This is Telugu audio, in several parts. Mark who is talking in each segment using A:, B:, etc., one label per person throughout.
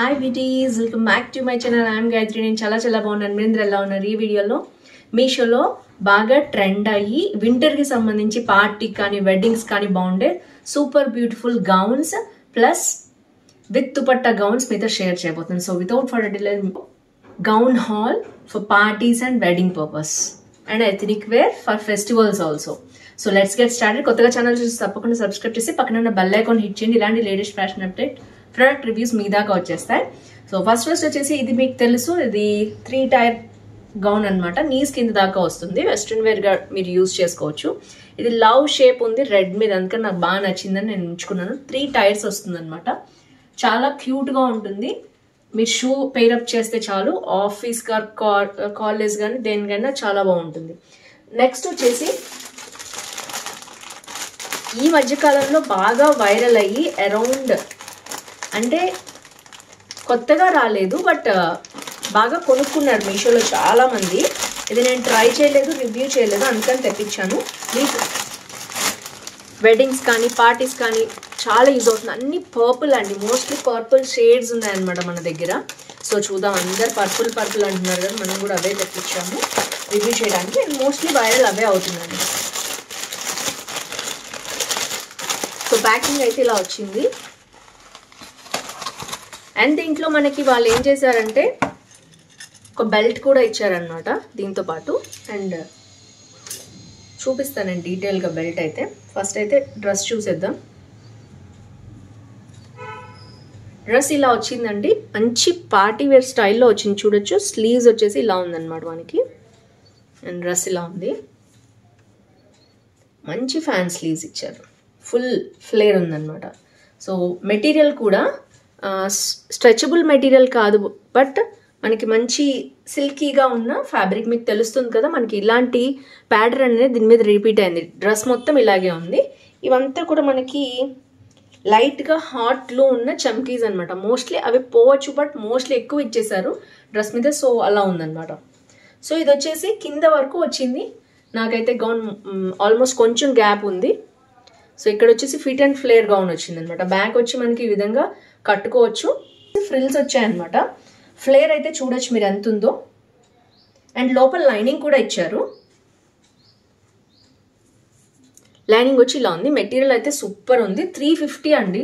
A: Hi BTs, welcome back to my channel. I am Gayatri. నేను చాలా బాగున్నాను. మీరు ఎలా ఉన్నారు? ఈ వీడియోలో మీషోలో బాగా ట్రెండ్ అయ్యి వింటర్ కి సంబంధించి పార్టీ కానీ వెడ్డింగ్స్ కానీ బాగుండే super beautiful gowns plus with dupatta gowns మీతో షేర్ చేయబోతున్నాను. So without further delay gown haul for parties and wedding purpose and ethnic wear for festivals also. So let's get started. కొత్తగా ఛానల్ చూసి తప్పకుండా సబ్స్క్రైబ్ చేసి పక్కన ఉన్న బెల్ ఐకాన్ హిట్ చేయండి. ఇలాంటి latest fashion update product reviews మీ దాకా వచ్చేస్తాయి. సో ఫస్ట్ వచ్చేసి ఇది మీకు తెలుసు, ఇది 3 టైర్ గౌన్ అనమాట. నీస్ కింద దాకా వస్తుంది. వెస్ట్రన్ వేర్ గా మీరు యూజ్ చేసుకోవచ్చు. ఇది లవ్ షేప్ ఉంది రెడ్ మీద, అందుకని నాకు బాగా నచ్చిందని నేను ఉంచుకున్నాను. 3 టైర్స్ వస్తుంది అనమాట. చాలా క్యూట్ గా ఉంటుంది. మీరు షూ పేరప్ చేస్తే చాలు, ఆఫీస్ కాలేజ్ కానీ దేనికైనా చాలా బాగుంటుంది. నెక్స్ట్ వచ్చేసి ఈ మధ్యకాలంలో బాగా వైరల్ అయ్యి అరౌండ్ అంటే కొత్తగా రాలేదు, బట్ బాగా కొనుక్కున్నారు మీషోలో చాలా మంది. ఇది నేను ట్రై చేయలేదు, రివ్యూ చేయలేదు, అందుకని తెప్పించాను. మీకు వెడ్డింగ్స్ కానీ పార్టీస్ కానీ చాలా యూజ్ అవుతుంది. అన్ని పర్పుల్ అండి, మోస్ట్లీ పర్పుల్ షేడ్స్ ఉన్నాయన్నమాట మన దగ్గర. సో చూద్దాం, అందరు పర్పుల్ అంటున్నారు కదా, మనం కూడా అవే తెప్పించాము రివ్యూ చేయడానికి. మోస్ట్లీ వైరల్ అవే అవుతుందండి. సో ప్యాకింగ్ అయితే ఇలా వచ్చింది. అండ్ దీంట్లో మనకి వాళ్ళు ఏం చేశారంటే ఒక బెల్ట్ కూడా ఇచ్చారనమాట దీంతో పాటు. అండ్ చూపిస్తానండి డీటెయిల్గా బెల్ట్ అయితే. ఫస్ట్ అయితే డ్రెస్ చూసేద్దాం. డ్రెస్ ఇలా వచ్చిందండి, మంచి పార్టీ వేర్ స్టైల్లో వచ్చింది. చూడొచ్చు, స్లీవ్స్ వచ్చేసి ఇలా ఉందన్నమాట మనకి. అండ్ డ్రెస్ ఇలా ఉంది, మంచి ఫ్యాన్ స్లీవ్స్ ఇచ్చారు, ఫుల్ ఫ్లేర్ ఉందన్నమాట. సో మెటీరియల్ కూడా స్ట్రెచబుల్ మెటీరియల్ కాదు, బట్ మనకి మంచి సిల్కీగా ఉన్న ఫ్యాబ్రిక్. మీకు తెలుస్తుంది కదా, మనకి ఇలాంటి ప్యాటర్న్ అనేది దీని మీద రిపీట్ అయింది. డ్రెస్ మొత్తం ఇలాగే ఉంది. ఇవంతా కూడా మనకి లైట్గా హాట్లో ఉన్న చమ్కీస్ అనమాట. మోస్ట్లీ అవి పోవచ్చు, బట్ మోస్ట్లీ ఎక్కువ ఇచ్చేసారు డ్రెస్ మీద. సో అలా ఉందన్నమాట. సో ఇది వచ్చేసి కింద వరకు వచ్చింది. నాకైతే గౌన్ ఆల్మోస్ట్ కొంచెం గ్యాప్ ఉంది. సో ఇక్కడ వచ్చేసి ఫిట్ అండ్ ఫ్లేర్ గౌన్ వచ్చింది అనమాట. బ్యాక్ వచ్చి మనకి ఈ విధంగా కట్టుకోవచ్చు. ఫ్రిల్స్ వచ్చాయన్నమాట. ఫ్లేర్ అయితే చూడొచ్చు మీరు ఎంత ఉందో. అండ్ లోపల లైనింగ్ కూడా ఇచ్చారు. లైనింగ్ వచ్చి ఇలా ఉంది. మెటీరియల్ అయితే సూపర్ ఉంది. 350 అండి.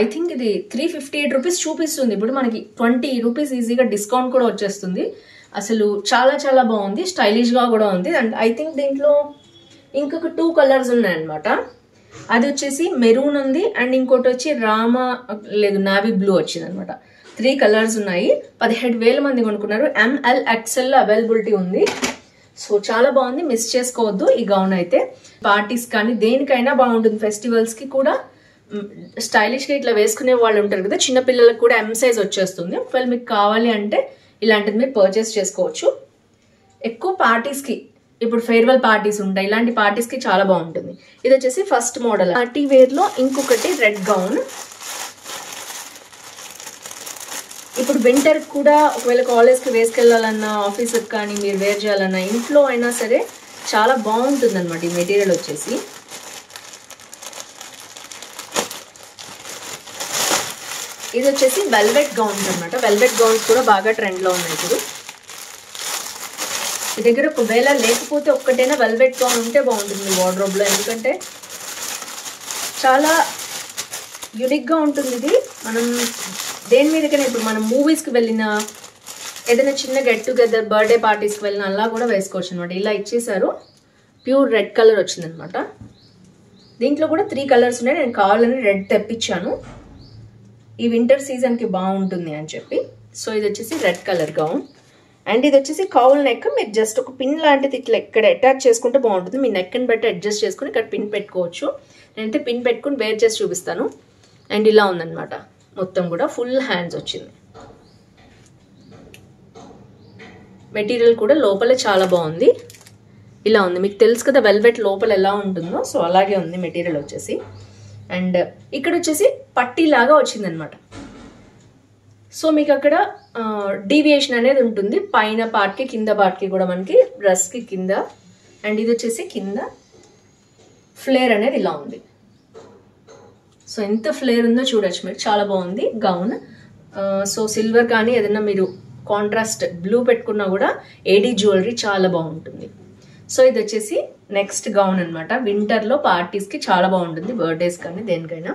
A: ఐ థింక్ ఇది 358 రూపీస్ చూపిస్తుంది. ఇప్పుడు మనకి 20 రూపీస్ ఈజీగా డిస్కౌంట్ కూడా వచ్చేస్తుంది. అసలు చాలా బాగుంది, స్టైలిష్గా కూడా ఉంది. అండ్ ఐ థింక్ దీంట్లో ఇంకొక 2 కలర్స్ ఉన్నాయన్నమాట. అది వచ్చేసి మెరూన్ ఉంది, అండ్ ఇంకోటి వచ్చి నావీ బ్లూ వచ్చింది అనమాట. 3 కలర్స్ ఉన్నాయి. 17,000 మంది కొనుక్కున్నారు. ML XL అవైలబిలిటీ ఉంది. సో చాలా బాగుంది, మిస్ చేసుకోవద్దు ఈ గౌన్ అయితే. పార్టీస్ కానీ దేనికైనా బాగుంటుంది. ఫెస్టివల్స్కి కూడా స్టైలిష్గా ఇట్లా వేసుకునే వాళ్ళు ఉంటారు కదా, చిన్నపిల్లలకు కూడా M సైజ్ వచ్చేస్తుంది. ఒకవేళ మీకు కావాలి అంటే ఇలాంటిది మీరు పర్చేస్ చేసుకోవచ్చు. ఎక్కువ పార్టీస్కి, ఇప్పుడు ఫేర్వెల్ పార్టీస్ ఉంటాయి, ఇలాంటి పార్టీస్కి చాలా బాగుంటుంది. ఇది వచ్చేసి ఫస్ట్ మోడల్. పార్టీ వేర్లో ఇంకొకటి రెడ్ గౌన్. ఇప్పుడు వింటర్ కూడా ఒకవేళ కాలేజ్కి వేసుకెళ్ళాలన్నా, ఆఫీస్కి కానీ మీరు వేర్ చేయాలన్నా, ఇంట్లో అయినా సరే చాలా బాగుంటుంది అనమాట ఈ మెటీరియల్ వచ్చేసి. ఇది వచ్చేసి వెల్వెట్ గౌన్స్ అనమాట. వెల్వెట్ గౌన్స్ కూడా బాగా ట్రెండ్లో ఉన్నాయి ఇప్పుడు. మీ దగ్గర ఒకవేళ లేకపోతే ఒక్కటైనా వెల్వెట్ గౌన్ ఉంటే బాగుంటుంది వార్డ్రోబ్లో, ఎందుకంటే చాలా యూనిక్గా ఉంటుంది ఇది. మనం దేని మీదకైనా, ఇప్పుడు మనం మూవీస్కి వెళ్ళిన, ఏదైనా చిన్న గెట్ టుగెదర్ బర్త్డే పార్టీస్కి వెళ్ళిన అలా కూడా వేసుకోవచ్చు అనమాట. ఇలా ఇచ్చేసారు. ప్యూర్ రెడ్ కలర్ వచ్చిందనమాట. దీంట్లో కూడా 3 కలర్స్ ఉన్నాయి. నేను కావాలని రెడ్ తెప్పించాను, ఈ వింటర్ సీజన్కి బాగుంటుంది అని చెప్పి. సో ఇది వచ్చేసి రెడ్ కలర్ గౌన్. అండ్ ఇది వచ్చేసి కౌల్ నెక్. మీరు జస్ట్ ఒక పిన్ లాంటిది ఇట్లా ఇక్కడ అటాచ్ చేసుకుంటే బాగుంటుంది. మీ నెక్ని బట్టి అడ్జస్ట్ చేసుకుని ఇక్కడ పిన్ పెట్టుకోవచ్చు. నేనైతే పిన్ పెట్టుకుని వేర్ చేసి చూపిస్తాను. అండ్ ఇలా ఉందన్నమాట, మొత్తం కూడా ఫుల్ హ్యాండ్స్ వచ్చింది. మెటీరియల్ కూడా లోపలే చాలా బాగుంది. ఇలా ఉంది, మీకు తెలుసు కదా వెల్వెట్ లోపల ఎలా ఉంటుందో, సో అలాగే ఉంది మెటీరియల్ వచ్చేసి. అండ్ ఇక్కడ వచ్చేసి పట్టీలాగా వచ్చిందనమాట. సో మీకు అక్కడ డీవియేషన్ అనేది ఉంటుంది, పైన పార్ట్కి కింద పార్ట్కి కూడా మనకి డ్రెస్కి కింద. అండ్ ఇది వచ్చేసి కింద ఫ్లేర్ అనేది ఇలా ఉంది. సో ఎంత ఫ్లేర్ ఉందో చూడొచ్చు మీరు, చాలా బాగుంది గౌన్. సో సిల్వర్ కానీ ఏదైనా మీరు కాంట్రాస్ట్ బ్లూ పెట్టుకున్నా కూడా ఏడీ జ్యువెలరీ చాలా బాగుంటుంది. సో ఇది వచ్చేసి నెక్స్ట్ గౌన్ అనమాట. వింటర్లో పార్టీస్కి చాలా బాగుంటుంది, బర్త్డేస్ కానీ దేనికైనా.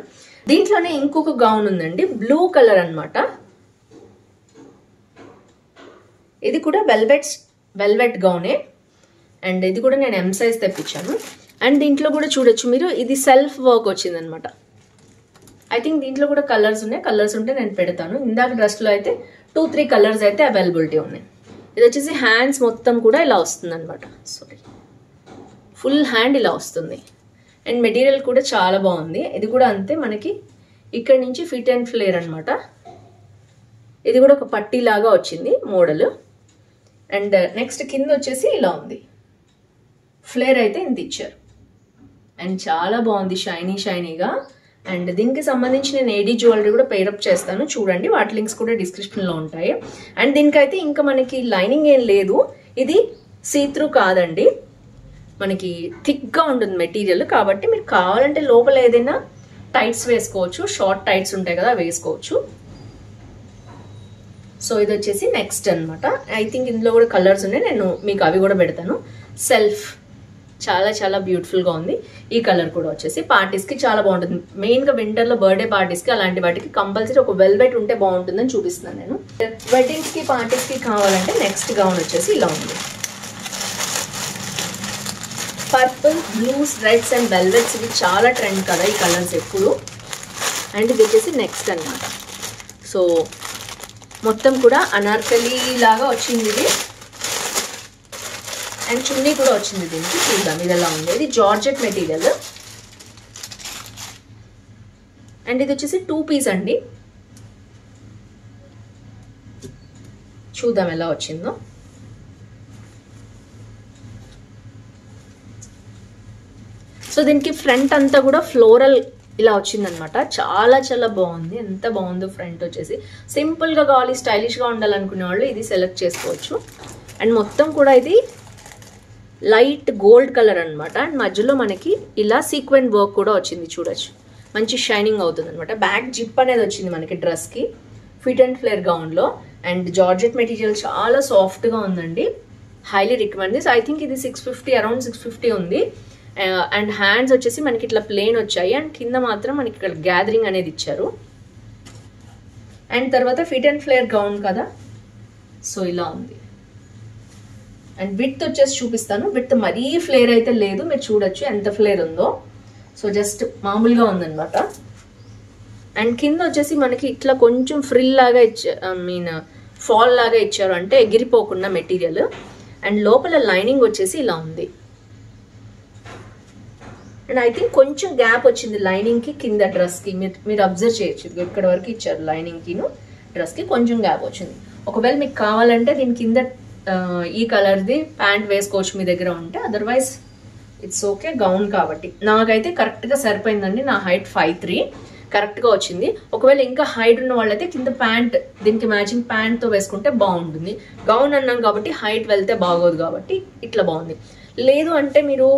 A: దీంట్లోనే ఇంకొక గౌన్ ఉందండి, బ్లూ కలర్ అనమాట. ఇది కూడా వెల్వెట్ గౌనే, అండ్ ఇది కూడా నేను ఎం సైజ్ తెప్పించాను. అండ్ దీంట్లో కూడా చూడొచ్చు మీరు, ఇది సెల్ఫ్ వర్క్ వచ్చింది అనమాట. ఐ థింక్ దీంట్లో కూడా కలర్స్ ఉన్నాయి, కలర్స్ ఉంటే నేను పెడతాను. ఇందాక డ్రెస్లో అయితే 2-3 కలర్స్ అయితే అవైలబిలిటీ ఉన్నాయి. ఇది వచ్చేసి హ్యాండ్స్ మొత్తం కూడా ఇలా వస్తుంది అనమాట. సారీ, ఫుల్ హ్యాండ్ ఇలా వస్తుంది. అండ్ మెటీరియల్ కూడా చాలా బాగుంది. ఇది కూడా అంతే, మనకి ఇక్కడ నుంచి ఫిట్ అండ్ ఫ్లేర్ అనమాట. ఇది కూడా ఒక పట్టీ లాగా వచ్చింది మోడల్. అండ్ నెక్స్ట్ కింద వచ్చేసి ఇలా ఉంది, ఫ్లేర్ అయితే ఇంత ఇచ్చారు. అండ్ చాలా బాగుంది, షైనీగా. అండ్ దీనికి సంబంధించి నేను ఏడీ జ్యువెలరీ కూడా పేరప్ చేస్తాను, చూడండి. వాటి లింక్స్ కూడా డిస్క్రిప్షన్లో ఉంటాయి. అండ్ దీనికైతే ఇంకా మనకి లైనింగ్ ఏం లేదు. ఇది సీత్రూ కాదండి, మనకి థిక్గా ఉంటుంది మెటీరియల్. కాబట్టి మీరు కావాలంటే లోపల ఏదైనా టైట్స్ వేసుకోవచ్చు, షార్ట్ టైట్స్ ఉంటాయి కదా, వేసుకోవచ్చు. సో ఇది వచ్చేసి నెక్స్ట్ అనమాట. ఐ థింక్ ఇందులో కూడా కలర్స్ ఉన్నాయి, నేను మీకు అవి కూడా పెడతాను. సెల్ఫ్ చాలా బ్యూటిఫుల్గా ఉంది. ఈ కలర్ కూడా వచ్చేసి పార్టీస్కి చాలా బాగుంటుంది. మెయిన్గా వింటర్లో బర్త్డే పార్టీస్కి అలాంటి వాటికి కంపల్సరీ ఒక వెల్వెట్ ఉంటే బాగుంటుందని చూపిస్తున్నాను నేను. వెడ్డింగ్స్కి పార్టీస్కి కావాలంటే నెక్స్ట్ గౌన్ వచ్చేసి ఇలా ఉంది. పర్పుల్, బ్లూస్, రెడ్స్ అండ్ వెల్వెట్స్ ఇవి చాలా ట్రెండ్ కదా ఈ కలర్స్ ఎప్పుడు. అండ్ ఇది వచ్చేసి నెక్స్ట్ అనమాట. సో మొత్తం కూడా అనార్కలి లాగా వచ్చింది ఇది. అండ్ చున్నీ కూడా వచ్చింది దీనికి. చూద్దాం ఇది ఎలా ఉంది. ఇది జార్జెట్ మెటీరియల్. అండ్ ఇది వచ్చేసి 2 పీస్ అండి. చూద్దాం ఎలా వచ్చిందో. సో దీనికి ఫ్రంట్ అంతా కూడా ఫ్లోరల్ ఇలా వచ్చిందనమాట. చాలా బాగుంది. ఎంత బాగుందో ఫ్రంట్ వచ్చేసి. సింపుల్గా కావాలి, స్టైలిష్గా ఉండాలనుకునే వాళ్ళు ఇది సెలెక్ట్ చేసుకోవచ్చు. అండ్ మొత్తం కూడా ఇది లైట్ గోల్డ్ కలర్ అనమాట. అండ్ మధ్యలో మనకి ఇలా సీక్వెంట్ వర్క్ కూడా వచ్చింది, చూడొచ్చు. మంచి షైనింగ్ అవుతుంది అనమాట. బ్యాక్ జిప్ అనేది వచ్చింది మనకి డ్రెస్కి, ఫిట్ అండ్ ఫ్లేర్ గౌన్లో. అండ్ జార్జెట్ మెటీరియల్ చాలా సాఫ్ట్గా ఉందండి, highly recommend this. I think ఇది 650, అరౌండ్ 650 ఉంది. అండ్ హ్యాండ్స్ వచ్చేసి మనకి ఇట్లా ప్లెయిన్ వచ్చాయి. అండ్ కింద మాత్రం మనకి ఇక్కడ గ్యాదరింగ్ అనేది ఇచ్చారు. అండ్ తర్వాత ఫిట్ అండ్ ఫ్లేర్ గౌన్ కదా, సో ఇలా ఉంది. అండ్ విడ్త్ వచ్చేసి చూపిస్తాను. విడ్త్ మరీ ఫ్లేర్ అయితే లేదు, మీరు చూడొచ్చు ఎంత ఫ్లేర్ ఉందో. సో జస్ట్ మామూలుగా ఉందన్నమాట. అండ్ కింద వచ్చేసి మనకి ఇట్లా కొంచెం ఫ్రిల్ లాగా ఫాల్ లాగా ఇచ్చారు, అంటే ఎగిరిపోకుండా మెటీరియల్. అండ్ లోపల లైనింగ్ వచ్చేసి ఇలా ఉంది. అండ్ ఐ థింక్ కొంచెం గ్యాప్ వచ్చింది లైనింగ్కి కింద డ్రెస్కి, మీరు అబ్జర్వ్ చేయొచ్చు. ఇక్కడ వరకు ఇచ్చారు లైనింగ్కిను డ్రెస్కి, కొంచెం గ్యాప్ వచ్చింది. ఒకవేళ మీకు కావాలంటే దీని కింద ఈ కలర్ది ప్యాంట్ వేసుకోవచ్చు మీ దగ్గర ఉంటే, అదర్వైజ్ ఇట్స్ ఓకే. గౌన్ కాబట్టి నాకైతే కరెక్ట్గా సరిపోయిందండి. నా హైట్ 5'3", కరెక్ట్గా వచ్చింది. ఒకవేళ ఇంకా హైట్ ఉన్న వాళ్ళైతే కింద ప్యాంట్ దీనికి మ్యాచింగ్ ప్యాంట్తో వేసుకుంటే బాగుంటుంది. గౌన్ అన్నాం కాబట్టి హైట్ వెళ్తే బాగోదు, కాబట్టి ఇట్లా బాగుంది. లేదు అంటే మీరు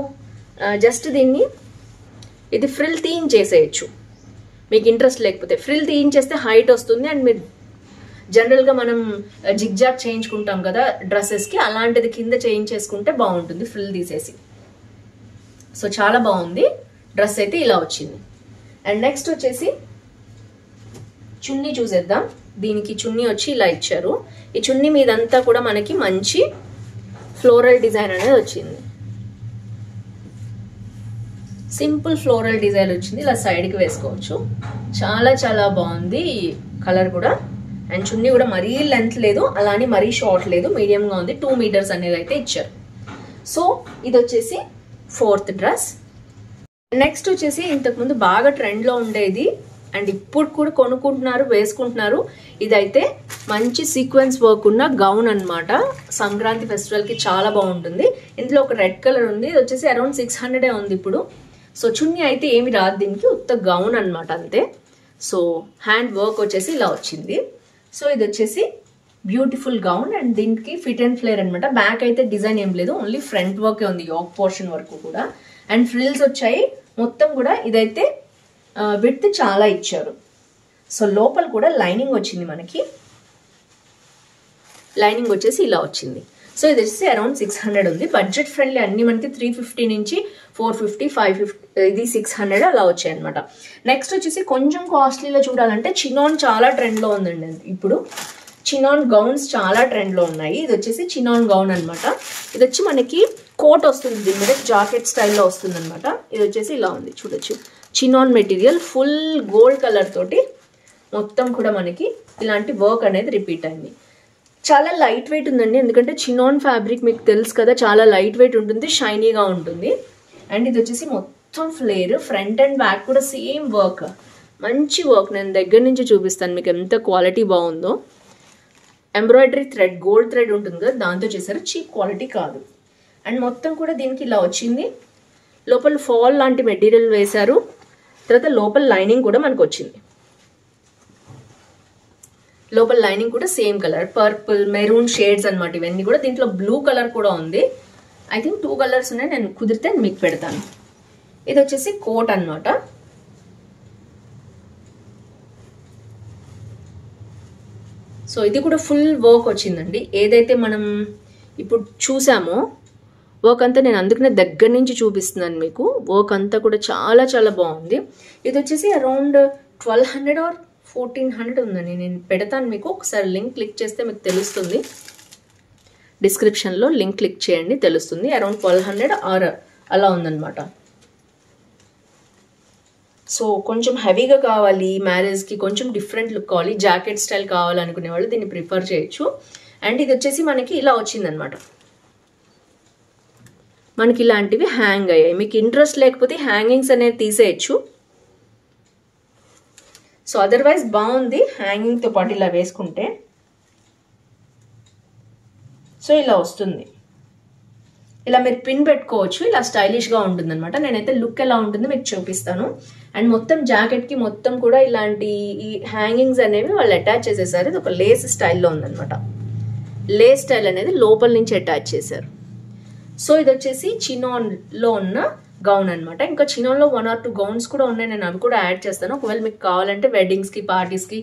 A: జస్ట్ దీన్ని ఇది ఫ్రిల్ తీయించేసేయచ్చు, మీకు ఇంట్రెస్ట్ లేకపోతే. ఫ్రిల్ తీయించేస్తే హైట్ వస్తుంది. అండ్ మీరు జనరల్గా మనం జిగ్జాగ్ చేయించుకుంటాం కదా డ్రెస్సెస్కి, అలాంటిది కింద చేయించేసుకుంటే బాగుంటుంది ఫ్రిల్ తీసేసి. సో చాలా బాగుంది డ్రెస్ అయితే, ఇలా వచ్చింది. అండ్ నెక్స్ట్ వచ్చేసి చున్నీ చూసేద్దాం. దీనికి చున్నీ వచ్చి ఇలా ఇచ్చారు. ఈ చున్నీ మీదంతా కూడా మనకి మంచి ఫ్లోరల్ డిజైన్ అనేది వచ్చింది. సింపుల్ ఫ్లోరల్ డిజైన్ వచ్చింది, ఇలా సైడ్కి వేసుకోవచ్చు. చాలా బాగుంది కలర్ కూడా. అండ్ చున్నీ కూడా మరీ లెంత్ లేదు, అలానే మరీ షార్ట్ లేదు, మీడియంగా ఉంది. 2 మీటర్స్ అనేది అయితే ఇచ్చారు. సో ఇది వచ్చేసి 4th డ్రెస్. నెక్స్ట్ వచ్చేసి ఇంతకుముందు బాగా ట్రెండ్లో ఉండేది, అండ్ ఇప్పుడు కూడా కొనుక్కుంటున్నారు, వేసుకుంటున్నారు. ఇదైతే మంచి సీక్వెన్స్ వర్క్ ఉన్న గౌన్ అనమాట. సంక్రాంతి ఫెస్టివల్కి చాలా బాగుంటుంది. ఇందులో ఒక రెడ్ కలర్ ఉంది, ఇది వచ్చేసి అరౌండ్ 600 ఉంది ఇప్పుడు. సో చున్నీ అయితే ఏమి రాదు దీనికి, ఉత్త గౌన్ అనమాట అంతే. సో హ్యాండ్ వర్క్ వచ్చేసి ఇలా వచ్చింది. సో ఇది వచ్చేసి బ్యూటిఫుల్ గౌన్. అండ్ దీనికి ఫిట్ అండ్ ఫ్లేర్ అనమాట. బ్యాక్ అయితే డిజైన్ ఏం లేదు, ఓన్లీ ఫ్రంట్ వర్కే ఉంది, యోక్ పోర్షన్ వరకు కూడా. అండ్ ఫ్రిల్స్ వచ్చాయి మొత్తం కూడా. ఇదైతే విడ్త్ చాలా ఇచ్చారు. సో లోపల కూడా లైనింగ్ వచ్చింది మనకి. లైనింగ్ వచ్చేసి ఇలా వచ్చింది. సో ఇది వచ్చేసి అరౌండ్ 600 ఉంది. బడ్జెట్ ఫ్రెండ్లీ అన్ని మనకి 350 నుంచి 450, 550, ఇది 600 అలా వచ్చాయి అనమాట. నెక్స్ట్ వచ్చేసి కొంచెం కాస్ట్లీలో చూడాలంటే చినాన్ చాలా ట్రెండ్లో ఉందండి. ఇప్పుడు చినాన్ గౌన్స్ చాలా ట్రెండ్లో ఉన్నాయి. ఇది వచ్చేసి చినాన్ గౌన్ అనమాట. ఇది వచ్చి మనకి కోట్ వస్తుంది, దీని మీద జాకెట్ స్టైల్లో వస్తుంది అనమాట. ఇది వచ్చేసి ఇలా ఉంది చూడొచ్చు. Chinon material full gold colour తోటి మొత్తం కూడా మనకి ఇలాంటి వర్క్ అనేది రిపీట్ అయింది. చాలా లైట్ వెయిట్ ఉందండి, ఎందుకంటే చినాన్ ఫ్యాబ్రిక్ మీకు తెలుసు కదా, చాలా లైట్ వెయిట్ ఉంటుంది, షైనీగా ఉంటుంది. అండ్ ఇది వచ్చేసి మొత్తం ఫ్లేర్, ఫ్రంట్ అండ్ బ్యాక్ కూడా సేమ్ వర్క్, మంచి వర్క్. నేను దగ్గర నుంచి చూపిస్తాను మీకు ఎంత క్వాలిటీ బాగుందో. ఎంబ్రాయిడరీ థ్రెడ్, గోల్డ్ థ్రెడ్ ఉంటుంది కదా, దాంతో చేశారు, చీప్ క్వాలిటీ కాదు. అండ్ మొత్తం కూడా దీనికి ఇలా వచ్చింది. లోపల ఫాల్ లాంటి మెటీరియల్ వేశారు. తర్వాత లోపల లైనింగ్ కూడా మనకు వచ్చింది. లోపల లైనింగ్ కూడా same colour, purple, maroon shades అనమాట ఇవన్నీ కూడా. దీంట్లో బ్లూ కలర్ కూడా ఉంది. ఐ థింక్ 2 కలర్స్ ఉన్నాయి, నేను కుదిరితే మీకు పెడతాను. ఇది వచ్చేసి కోట్ అనమాట. సో ఇది కూడా ఫుల్ వర్క్ వచ్చిందండి. ఏదైతే మనం ఇప్పుడు చూసామో వర్క్ అంతా నేను అందుకనే దగ్గర నుంచి చూపిస్తున్నాను మీకు. వర్క్ అంతా కూడా చాలా చాలా బాగుంది. ఇది వచ్చేసి అరౌండ్ 1200 ఆర్ 1400 ఉందండి. నేను పెడతాను మీకు, ఒకసారి లింక్ క్లిక్ చేస్తే మీకు తెలుస్తుంది. డిస్క్రిప్షన్లో లింక్ క్లిక్ చేయండి, తెలుస్తుంది. అరౌండ్ 1200 ఆర్ అలా ఉందన్నమాట. సో కొంచెం హెవీగా కావాలి, మ్యారేజ్కి కొంచెం డిఫరెంట్ లుక్ కావాలి, జాకెట్ స్టైల్ కావాలనుకునే వాళ్ళు దీన్ని ప్రిఫర్ చేయొచ్చు. అండ్ ఇది వచ్చేసి మనకి ఇలా వచ్చిందనమాట. మనకి ఇలాంటివి హ్యాంగ్ అయ్యాయి. మీకు ఇంట్రెస్ట్ లేకపోతే హ్యాంగింగ్స్ అనేది తీసేయచ్చు. సో అదర్వైజ్ బాగుంది హ్యాంగింగ్తో పాటు ఇలా వేసుకుంటే. సో ఇలా వస్తుంది, ఇలా మీరు పిన్ పెట్టుకోవచ్చు, ఇలా స్టైలిష్గా ఉంటుంది అనమాట. నేనైతే లుక్ ఎలా ఉంటుందో మీకు చూపిస్తాను. అండ్ మొత్తం జాకెట్కి మొత్తం కూడా ఇలాంటి ఈ హ్యాంగింగ్స్ అనేవి వాళ్ళు అటాచ్ చేసేసారు. ఇది ఒక లేస్ స్టైల్లో ఉందనమాట. లేస్ స్టైల్ అనేది లోపల నుంచి అటాచ్ చేశారు. సో ఇది వచ్చేసి చినాన్లో ఉన్న గౌన్ అనమాట. ఇంకా చినాన్లో 1 or 2 గౌన్స్ కూడా ఉన్నాయి, నేను అవి కూడా యాడ్ చేస్తాను. ఒకవేళ మీకు కావాలంటే వెడ్డింగ్స్కి, పార్టీస్కి,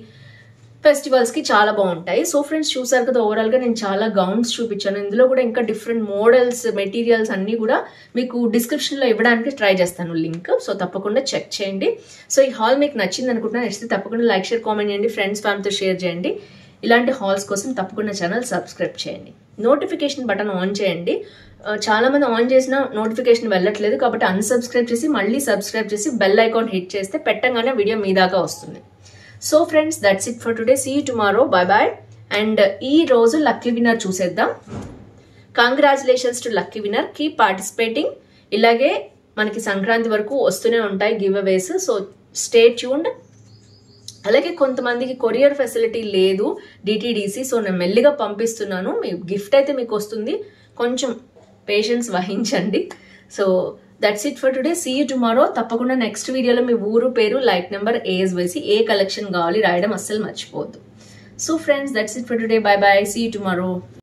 A: ఫెస్టివల్స్కి చాలా బాగుంటాయి. సో ఫ్రెండ్స్ చూసారు కదా, ఓవరాల్గా నేను చాలా గౌన్స్ చూపించాను. ఇందులో కూడా ఇంకా డిఫరెంట్ మోడల్స్, మెటీరియల్స్ అన్నీ కూడా మీకు డిస్క్రిప్షన్లో ఇవ్వడానికి ట్రై చేస్తాను లింక్. సో తప్పకుండా చెక్ చేయండి. సో ఈ హాల్ మీకు నచ్చింది అనుకుంటున్నా. నచ్చితే తప్పకుండా లైక్, షేర్, కామెంట్ చేయండి, ఫ్రెండ్స్ ఫ్యామిలీతో షేర్ చేయండి. ఇలాంటి హాల్స్ కోసం తప్పకుండా ఛానల్ సబ్స్క్రైబ్ చేయండి. నోటిఫికేషన్ బటన్ ఆన్ చేయండి. చాలా మంది ఆన్ చేసిన నోటిఫికేషన్ వెళ్ళట్లేదు, కాబట్టి అన్సబ్స్క్రైబ్ చేసి మళ్ళీ సబ్స్క్రైబ్ చేసి బెల్ ఐకాన్ హిట్ చేస్తే పెట్టగానే వీడియో మీ దాకా వస్తుంది. So friends that's it for today. See you tomorrow. Bye bye. And ఈ రోజు లక్కీ విన్నర్ చూసేద్దాం. Congratulations to lucky winner, keep participating. ఇలాగే మనకి సంక్రాంతి వరకు వస్తూనే ఉంటాయి giveaways. So stay tuned. అలాగే కొంతమందికి కొరియర్ ఫెసిలిటీ లేదు డిటిడిసి, సో నేను మెల్లిగా పంపిస్తున్నాను. మీ గిఫ్ట్ అయితే మీకు వస్తుంది, కొంచెం పేషెన్స్ వహించండి. So that's it for today. See you tomorrow. తప్పకుండా నెక్స్ట్ వీడియోలో మీ ఊరు, పేరు, లైక్ నెంబర్, ఏజ్ వేసి ఏ కలెక్షన్ కావాలి రాయడం అస్సలు మర్చిపోవద్దు. So friends that's it for today. Bye bye. See you tomorrow.